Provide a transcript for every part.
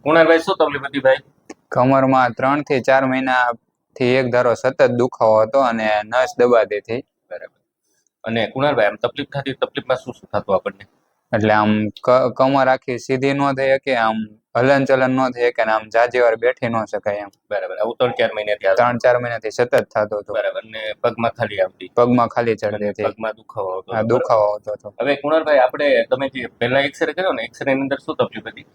કુણાલભાઈ શું તકલીફ હતી ભાઈ? કમરમાં 3 થી 4 મહિનાથી એક ધારો સતત દુખાવો હતો અને નસ દબાતી હતી. બરાબર. અને કુણાલભાઈ આમ તકલીફ થતી, તકલીફમાં શું શું થતું આપણને? એટલે આમ કમર આખી સીધી ન થઈ શકે, આમ હલન ચલન ન થઈ શકે, આમ જાજી વાર બેઠી ન શકાય એમ. બરાબર. આવું 3-4 મહિનાથી આવે? 3-4 મહિનાથી સતત થતો હતો. બરાબર. ને પગમાં ખાલી આવતી? પગમાં ખાલી ચડતી હતી. પગમાં દુખાવો આવતો? હા, દુખાવો આવતો હતો. હવે કુણાલભાઈ આપણે તમે જે પહેલા એક્સરે કર્યો ને, એક્સરે ની અંદર શું તકલીફ હતી?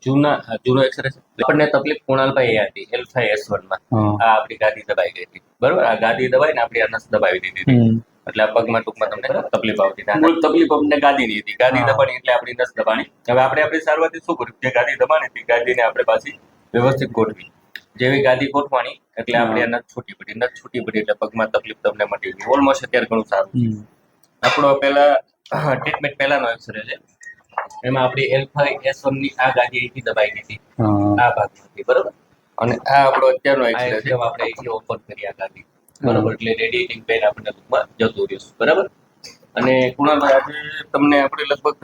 જૂનો એક્સરે છે. આપણને તકલીફ કુણાલભાઈ એ હતી L5S1 માં. આ આપણી ગાદી દબાઈ ગઈ હતી. બરોબર. આ ગાદી દબાઈને આપણી આ નસ દબાવી દીધી હતી. એટલે આ પગમાં ટૂંકમાં તમને તકલીફ આવતી હતી. મૂળ તકલીફ અમને ગાદીની હતી. ગાદી દબાણી એટલે આપણી નસ દબાણી. હવે આપણે આપણી સારવારથી શું કર્યું? જે ગાદી દબાણી હતી, ગાદીને આપણે પાછી વ્યવસ્થિત ગોઠવી. જેવી ગાદી ગોઠવાણી એટલે આપણી આ નસ છૂટી પડી. નસ છૂટી પડી એટલે પગમાં તકલીફ તમને મટી ગઈ. ઓલમોસ્ટ અત્યારે ઘણું સારું છે. આપણો પહેલા ટ્રીટમેન્ટ પહેલાનો એક્સરે છે. એમાં આપણી L5S1 ની આ ગાદી અહીંથી દબાઈ ગઈ હતી, આ ભાગમાંથી. બરોબર. અને આ આપણો અત્યારનો એક્સરે છે. આપણે અહીંથી ઓપન કરી આ ગાદી. બરોબર. એટલે રેડિએટિંગ પેન આપણને ટૂંકમાં જતું રહેશે. બરાબર. અને કુણાલભાઈ આજે તમને આપણે લગભગ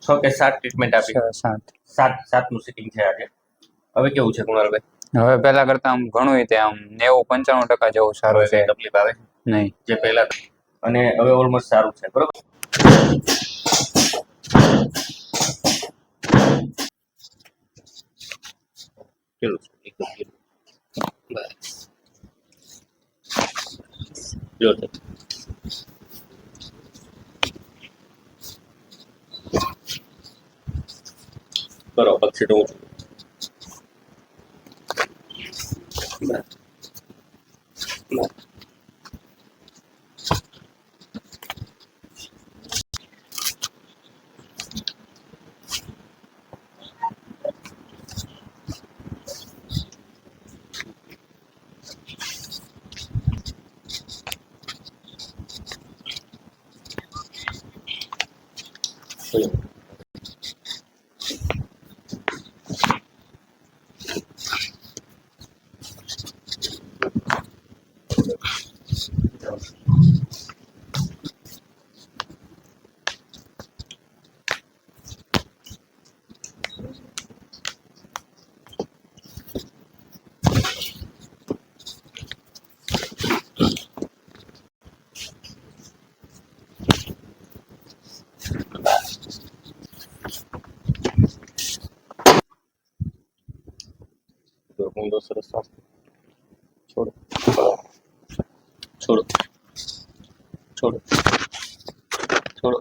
6 કે 7 ટ્રીટમેન્ટ આપી. 7નું સિટિંગ છે આજે. હવે કેવું છે કુણાલભાઈ? હવે પહેલા કરતા આમ ઘણું આમ 90-95% જેવું સારું છે. તકલીફ આવે નહીં જે પહેલા. અને હવે ઓલમોસ્ટ સારું છે. બરોબર. કેવું છે? એકદમ બસ જો કરો પક્ષી તો ઊંડો સરસ શ્વાસ છોડો છોડો છોડો છોડો.